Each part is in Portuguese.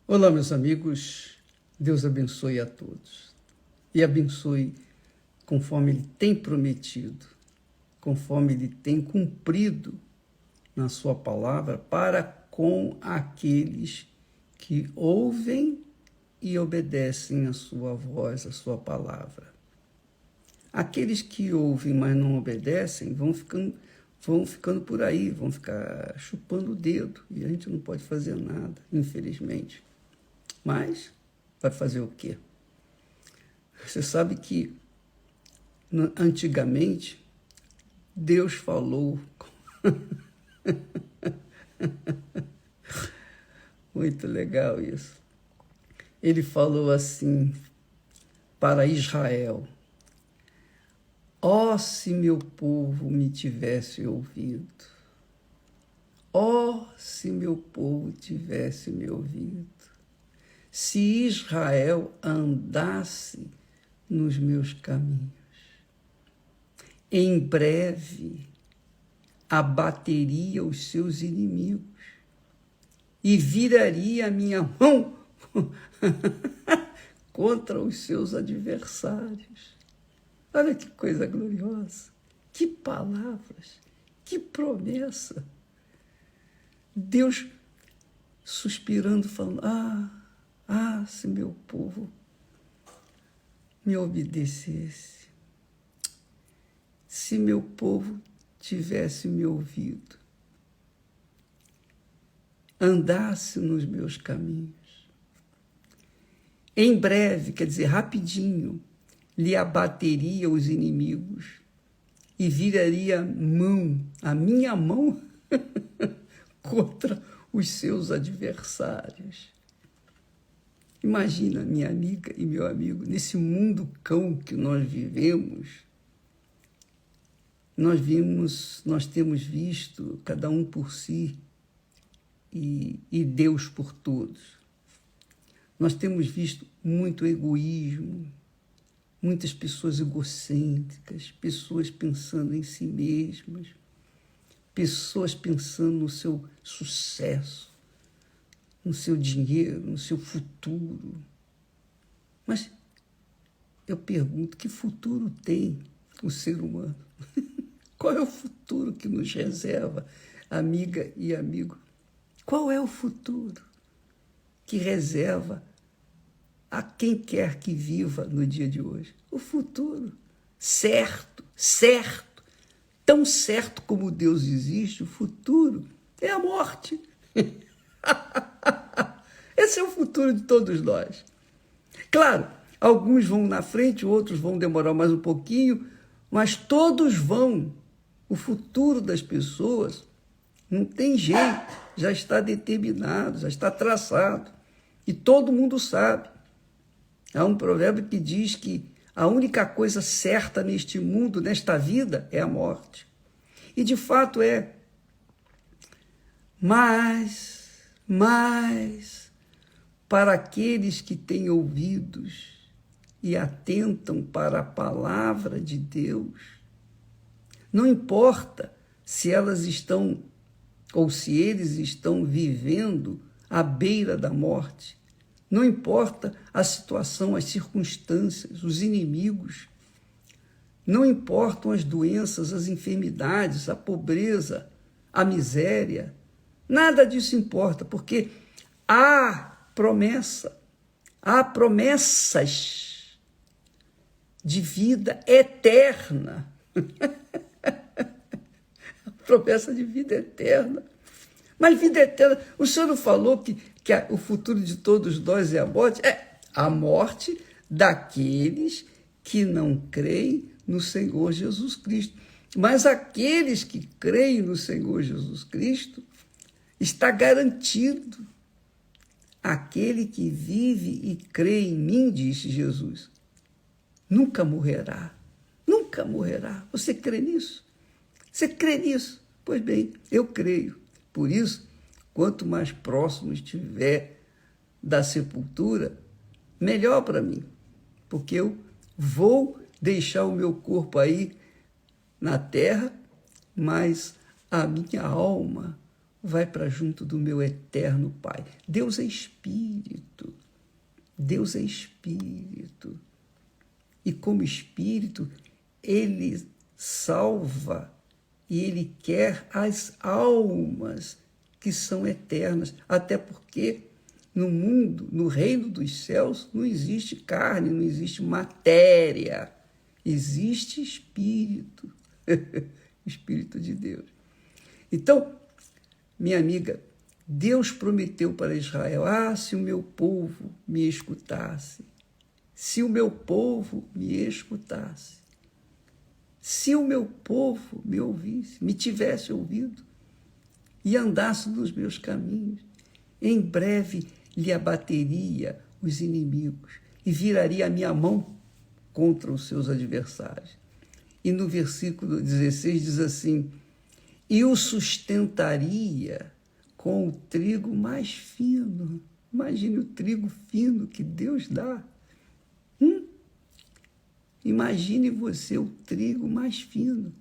Olá, meus amigos. Deus abençoe a todos. E abençoe conforme Ele tem prometido, conforme Ele tem cumprido na sua palavra para com aqueles que ouvem e obedecem a sua voz, a sua palavra. Aqueles que ouvem, mas não obedecem, vão ficando por aí, vão ficar chupando o dedo, e a gente não pode fazer nada, infelizmente. Mas vai fazer o quê? Você sabe que antigamente Deus falou muito legal isso. Ele falou assim para Israel: ó, se meu povo me tivesse ouvido, ó, se meu povo tivesse me ouvido, se Israel andasse nos meus caminhos, em breve abateria os seus inimigos e viraria a minha mão contra os seus adversários. Olha que coisa gloriosa, que palavras, que promessa. Deus suspirando, falando: se meu povo me obedecesse, se meu povo tivesse me ouvido, andasse nos meus caminhos, em breve, quer dizer, rapidinho, lhe abateria os inimigos e viraria a minha mão contra os seus adversários. Imagina, minha amiga e meu amigo, nesse mundo cão que nós vivemos, nós temos visto cada um por si e Deus por todos. Nós temos visto muito egoísmo, muitas pessoas egocêntricas, pessoas pensando em si mesmas, pessoas pensando no seu sucesso, no seu dinheiro, no seu futuro. Mas eu pergunto, que futuro tem o ser humano? Qual é o futuro que nos reserva, amiga e amigo? Qual é o futuro que reserva a quem quer que viva no dia de hoje? O futuro certo, tão certo como Deus existe, o futuro é a morte. Esse é o futuro de todos nós. Claro, alguns vão na frente, outros vão demorar mais um pouquinho, mas todos vão. O futuro das pessoas não tem jeito, já está determinado, já está traçado. E todo mundo sabe. Há um provérbio que diz que a única coisa certa neste mundo, nesta vida, é a morte. E de fato é. Mas, para aqueles que têm ouvidos e atentam para a palavra de Deus, não importa se elas estão ou se eles estão vivendo à beira da morte, não importa a situação, as circunstâncias, os inimigos, não importam as doenças, as enfermidades, a pobreza, a miséria, nada disso importa, porque há promessas de vida eterna. Promessa de vida eterna. Mas vida eterna, o senhor não falou que o futuro de todos nós é a morte? É a morte daqueles que não creem no Senhor Jesus Cristo. Mas aqueles que creem no Senhor Jesus Cristo, está garantido. Aquele que vive e crê em mim, disse Jesus, nunca morrerá. Nunca morrerá. Você crê nisso? Você crê nisso? Pois bem, eu creio. Por isso, quanto mais próximo estiver da sepultura, melhor para mim. Porque eu vou deixar o meu corpo aí na terra, mas a minha alma vai para junto do meu eterno Pai. Deus é Espírito. Deus é Espírito. E como Espírito, Ele salva e Ele quer as almas que são eternas. Até porque no mundo, no reino dos céus, não existe carne, não existe matéria. Existe Espírito. Espírito de Deus. Então, minha amiga, Deus prometeu para Israel, se o meu povo me escutasse, se o meu povo me escutasse, se o meu povo me ouvisse, me tivesse ouvido e andasse nos meus caminhos, em breve lhe abateria os inimigos e viraria a minha mão contra os seus adversários. E no versículo 16 diz assim, e o sustentaria com o trigo mais fino. Imagine o trigo fino que Deus dá. Imagine você o trigo mais fino,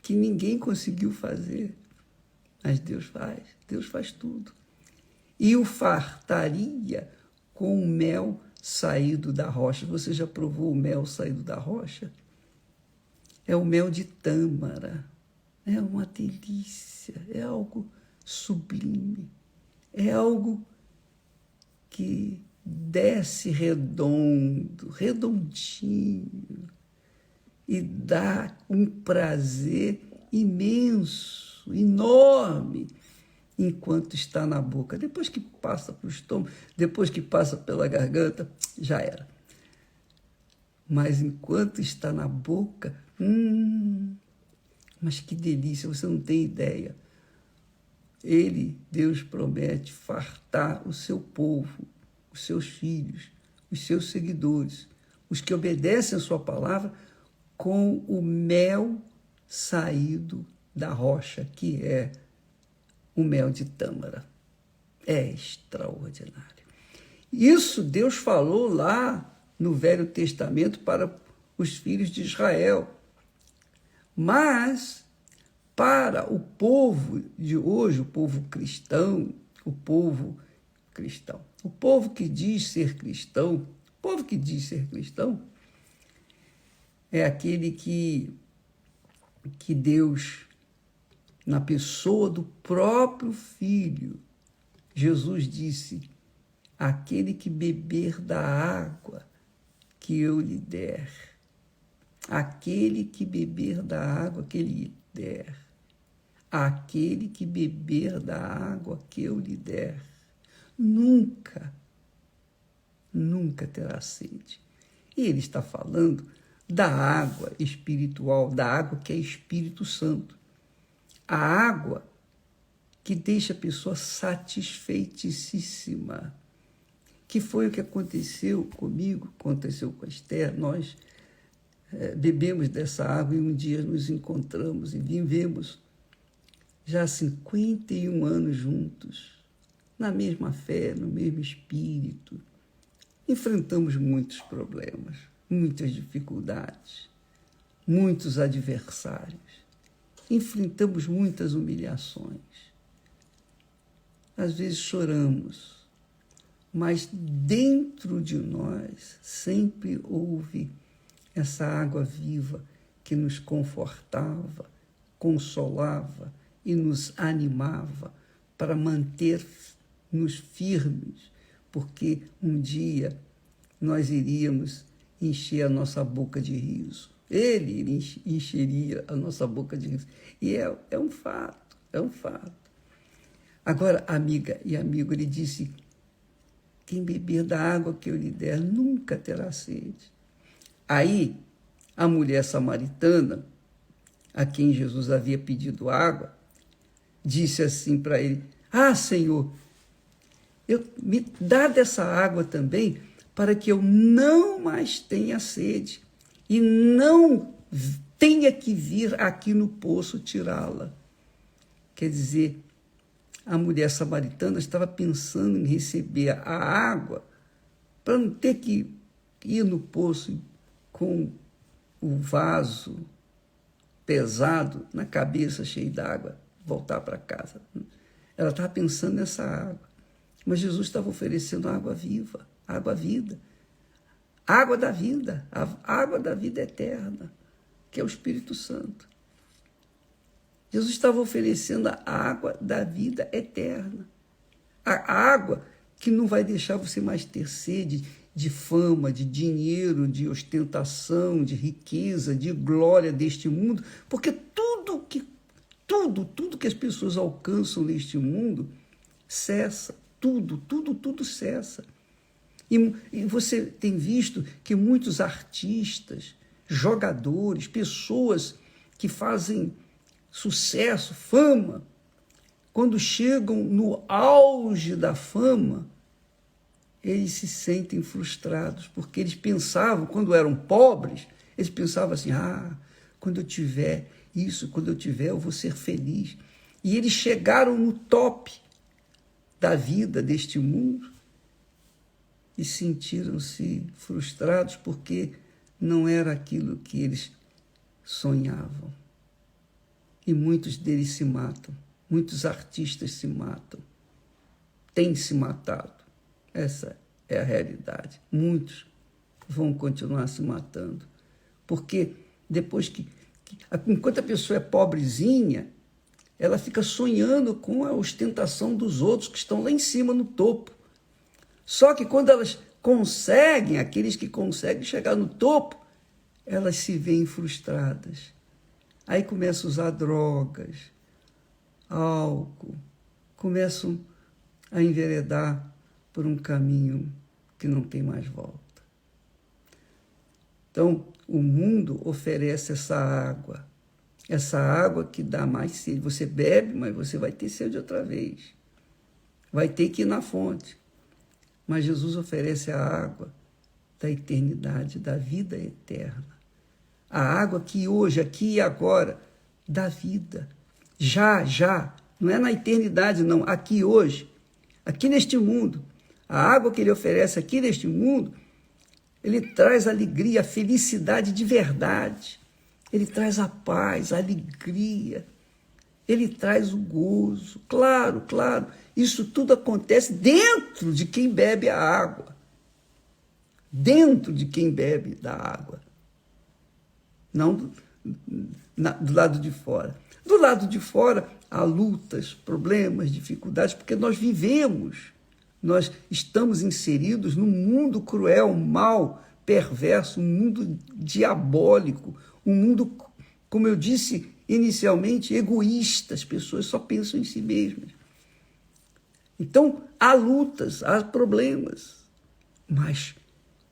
que ninguém conseguiu fazer. Mas Deus faz tudo. E o fartaria com o mel saído da rocha. Você já provou o mel saído da rocha? É o mel de tâmara. É uma delícia, é algo sublime, é algo que desce redondo, redondinho, e dá um prazer imenso, enorme, enquanto está na boca. Depois que passa para o estômago, depois que passa pela garganta, já era. Mas enquanto está na boca, mas que delícia, você não tem ideia. Deus promete fartar o seu povo, os seus filhos, os seus seguidores, os que obedecem a sua palavra, com o mel saído da rocha, que é o mel de tâmara. É extraordinário. Isso Deus falou lá no Velho Testamento para os filhos de Israel. Mas, para o povo de hoje, o povo que diz ser cristão, é aquele que Deus, na pessoa do próprio Filho, Jesus disse, aquele que beber da água que eu lhe der, aquele que beber da água que ele lhe der, aquele que beber da água que eu lhe der, nunca terá sede. E ele está falando da água espiritual, da água que é Espírito Santo. A água que deixa a pessoa satisfeitíssima, que foi o que aconteceu comigo, aconteceu com a Esther. Nós bebemos dessa água e um dia nos encontramos e vivemos já 51 anos juntos, na mesma fé, no mesmo espírito. Enfrentamos muitos problemas, muitas dificuldades, muitos adversários. Enfrentamos muitas humilhações. Às vezes choramos, mas dentro de nós sempre houve essa água viva que nos confortava, consolava e nos animava para manter-nos firmes, porque um dia nós iríamos encher a nossa boca de riso. Ele encheria a nossa boca de riso. E é um fato, é um fato. Agora, amiga e amigo, ele disse, quem beber da água que eu lhe der nunca terá sede. Aí, a mulher samaritana, a quem Jesus havia pedido água, disse assim para ele, Senhor, me dá dessa água também, para que eu não mais tenha sede e não tenha que vir aqui no poço tirá-la. Quer dizer, a mulher samaritana estava pensando em receber a água para não ter que ir no poço com o vaso pesado na cabeça, cheio d'água, voltar para casa. Ela estava pensando nessa água. Mas Jesus estava oferecendo água viva, água vida, água da vida, a água da vida eterna, que é o Espírito Santo. Jesus estava oferecendo a água da vida eterna. A água que não vai deixar você mais ter sede de fama, de dinheiro, de ostentação, de riqueza, de glória deste mundo, porque tudo que as pessoas alcançam neste mundo cessa, tudo cessa. E você tem visto que muitos artistas, jogadores, pessoas que fazem sucesso, fama, quando chegam no auge da fama, eles se sentem frustrados, porque eles pensavam, quando eram pobres, eles pensavam assim, quando eu tiver isso, quando eu tiver, eu vou ser feliz. E eles chegaram no top da vida deste mundo e sentiram-se frustrados porque não era aquilo que eles sonhavam. E muitos deles se matam, muitos artistas se matam, têm se matado. Essa é a realidade. Muitos vão continuar se matando, porque depois enquanto a pessoa é pobrezinha, ela fica sonhando com a ostentação dos outros que estão lá em cima, no topo. Só que quando elas conseguem, aqueles que conseguem chegar no topo, elas se veem frustradas. Aí começam a usar drogas, álcool, começam a enveredar por um caminho que não tem mais volta. Então, o mundo oferece essa água que dá mais sede. Você bebe, mas você vai ter sede outra vez. Vai ter que ir na fonte. Mas Jesus oferece a água da eternidade, da vida eterna. A água que hoje, aqui e agora, dá vida. Já. Não é na eternidade, não. Aqui hoje, aqui neste mundo. A água que ele oferece aqui neste mundo, ele traz alegria, a felicidade de verdade. Ele traz a paz, a alegria. Ele traz o gozo. Claro. Isso tudo acontece dentro de quem bebe a água. Dentro de quem bebe da água. Não do lado de fora. Do lado de fora há lutas, problemas, dificuldades, porque nós vivemos, nós estamos inseridos num mundo cruel, mau, perverso, um mundo diabólico, um mundo, como eu disse inicialmente, egoísta. As pessoas só pensam em si mesmas. Então, há lutas, há problemas, mas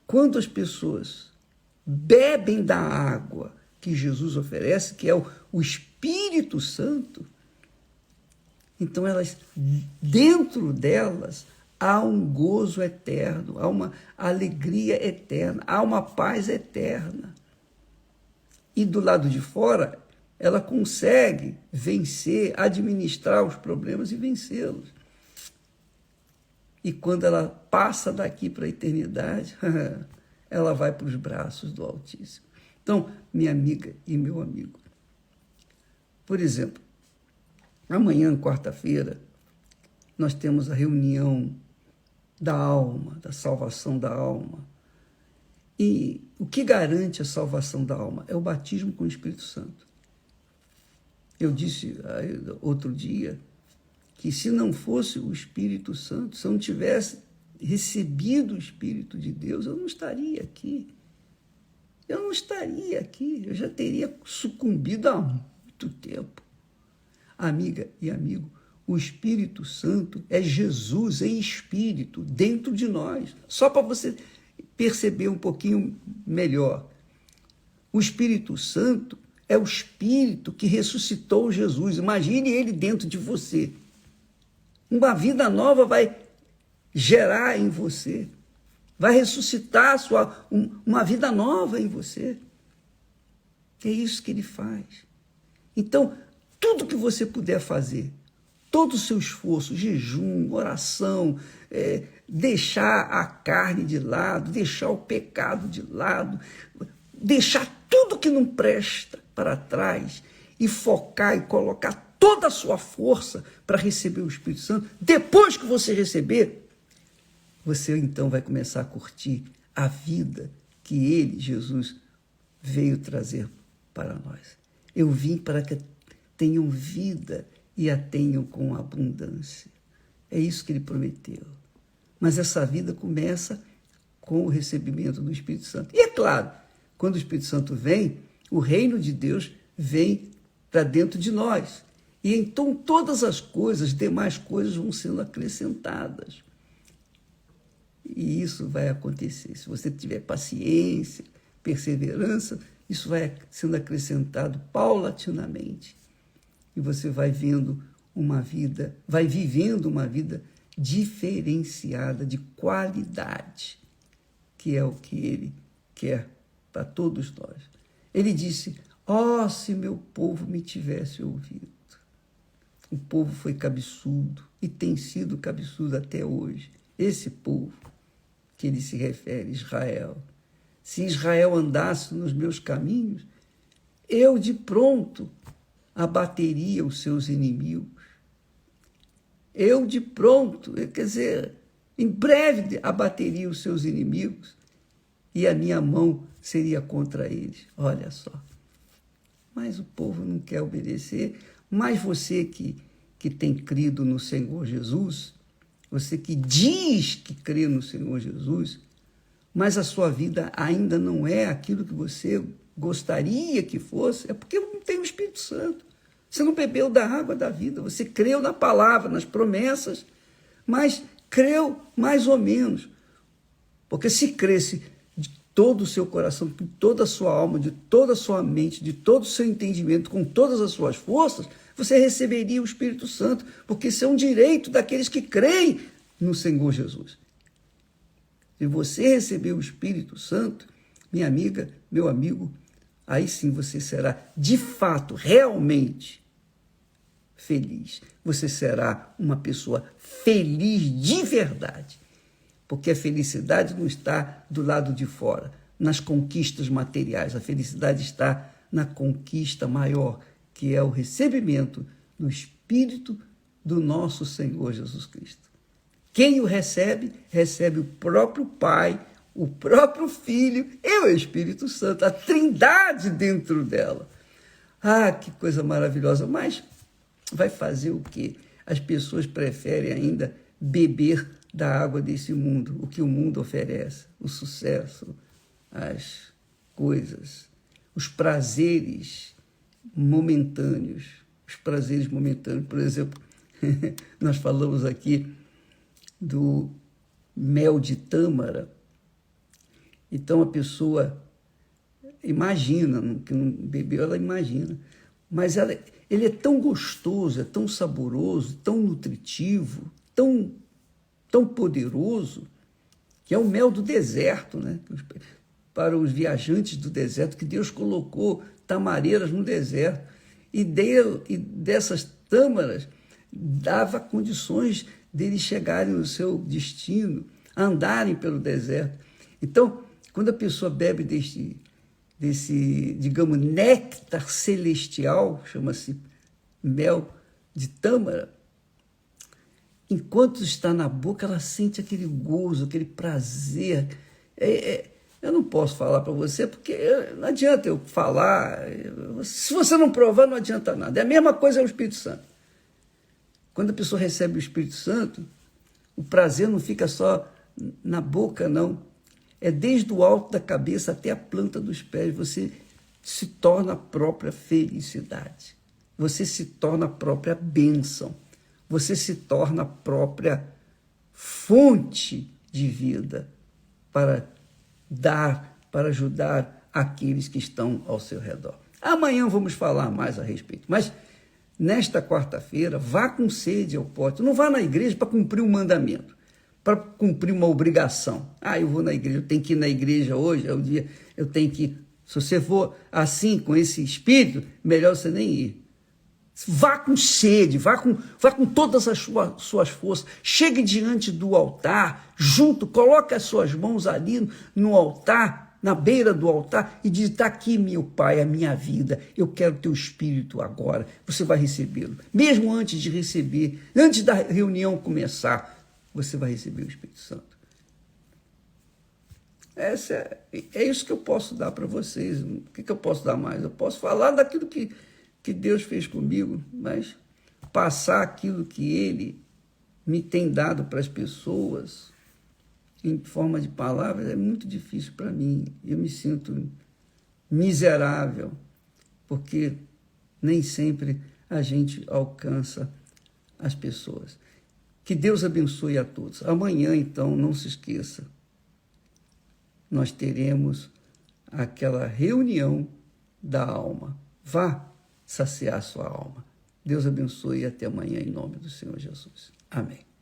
quando as pessoas bebem da água que Jesus oferece, que é o Espírito Santo, então elas, dentro delas, há um gozo eterno, há uma alegria eterna, há uma paz eterna. E do lado de fora, ela consegue vencer, administrar os problemas e vencê-los. E quando ela passa daqui para a eternidade, ela vai para os braços do Altíssimo. Então, minha amiga e meu amigo, por exemplo, amanhã, quarta-feira, nós temos a reunião da alma, da salvação da alma. E o que garante a salvação da alma é o batismo com o Espírito Santo. Eu disse outro dia que se não fosse o Espírito Santo, se eu não tivesse recebido o Espírito de Deus, eu não estaria aqui. Eu já teria sucumbido há muito tempo. Amiga e amigo, o Espírito Santo é Jesus em espírito dentro de nós. Só para você perceber um pouquinho melhor. O Espírito Santo é o Espírito que ressuscitou Jesus. Imagine ele dentro de você. Uma vida nova vai gerar em você. Vai ressuscitar uma vida nova em você. É isso que ele faz. Então, tudo que você puder fazer, todo o seu esforço, jejum, oração, deixar a carne de lado, deixar o pecado de lado, deixar tudo que não presta para trás e focar e colocar toda a sua força para receber o Espírito Santo, depois que você receber, você então vai começar a curtir a vida que ele, Jesus, veio trazer para nós. Eu vim para que tenham vida e a tenham com abundância. É isso que ele prometeu. Mas essa vida começa com o recebimento do Espírito Santo. E é claro, quando o Espírito Santo vem, o reino de Deus vem para dentro de nós. E então todas as coisas, demais coisas, vão sendo acrescentadas. E isso vai acontecer. Se você tiver paciência, perseverança, isso vai sendo acrescentado paulatinamente. E você vai vendo uma vida, vai vivendo uma vida diferenciada, de qualidade, que é o que ele quer para todos nós. Ele disse: ó, se meu povo me tivesse ouvido. O povo foi cabeçudo e tem sido cabeçudo até hoje. Esse povo que ele se refere, Israel. Se Israel andasse nos meus caminhos, eu de pronto abateria os seus inimigos. Eu de pronto, quer dizer, em breve abateria os seus inimigos e a minha mão seria contra eles. Olha só. Mas o povo não quer obedecer. Mas você que tem crido no Senhor Jesus, você que diz que crê no Senhor Jesus, mas a sua vida ainda não é aquilo que você gostaria que fosse, é porque não tem o Espírito Santo. Você não bebeu da água da vida, você creu na palavra, nas promessas, mas creu mais ou menos. Porque se cresce de todo o seu coração, de toda a sua alma, de toda a sua mente, de todo o seu entendimento, com todas as suas forças, você receberia o Espírito Santo, porque isso é um direito daqueles que creem no Senhor Jesus. Se você receber o Espírito Santo, minha amiga, meu amigo, aí sim você será, de fato, realmente feliz. Você será uma pessoa feliz de verdade. Porque a felicidade não está do lado de fora, nas conquistas materiais. A felicidade está na conquista maior, que é o recebimento do Espírito do nosso Senhor Jesus Cristo. Quem o recebe, recebe o próprio Pai, o próprio Filho e o Espírito Santo, a Trindade dentro dela. Ah, que coisa maravilhosa! Mas vai fazer o quê? As pessoas preferem ainda beber da água desse mundo, o que o mundo oferece, o sucesso, as coisas, os prazeres momentâneos. Os prazeres momentâneos, por exemplo, nós falamos aqui do mel de tâmara. Então a pessoa imagina, que não bebeu, ela imagina, mas ele é tão gostoso, é tão saboroso, tão nutritivo, tão poderoso, que é o mel do deserto, né? Para os viajantes do deserto, que Deus colocou tamareiras no deserto, e dessas tâmaras dava condições deles chegarem no seu destino, andarem pelo deserto. Então, quando a pessoa bebe desse, digamos, néctar celestial, chama-se mel de tâmara, enquanto está na boca, ela sente aquele gozo, aquele prazer. Eu não posso falar para você, porque não adianta eu falar. Se você não provar, não adianta nada. É a mesma coisa é o Espírito Santo. Quando a pessoa recebe o Espírito Santo, o prazer não fica só na boca, não. É desde o alto da cabeça até a planta dos pés. Você se torna a própria felicidade. Você se torna a própria bênção. Você se torna a própria fonte de vida para dar, para ajudar aqueles que estão ao seu redor. Amanhã vamos falar mais a respeito, mas nesta quarta-feira, vá com sede ao pote. Não vá na igreja para cumprir um mandamento, para cumprir uma obrigação. Eu vou na igreja, eu tenho que ir na igreja hoje, é o dia, eu tenho que ir. Se você for assim, com esse espírito, melhor você nem ir. Vá com sede, vá com todas as suas forças, chegue diante do altar, coloque as suas mãos ali no altar, na beira do altar e diz: está aqui, meu Pai, a minha vida, eu quero teu Espírito agora. Você vai recebê-lo. Mesmo antes de receber, antes da reunião começar, você vai receber o Espírito Santo. É isso que eu posso dar para vocês. O que eu posso dar mais? Eu posso falar daquilo que Deus fez comigo, mas passar aquilo que Ele me tem dado para as pessoas em forma de palavras é muito difícil para mim. Eu me sinto miserável, porque nem sempre a gente alcança as pessoas. Que Deus abençoe a todos. Amanhã, então, não se esqueça, nós teremos aquela reunião da alma. Vá saciar sua alma. Deus abençoe e até amanhã, em nome do Senhor Jesus. Amém.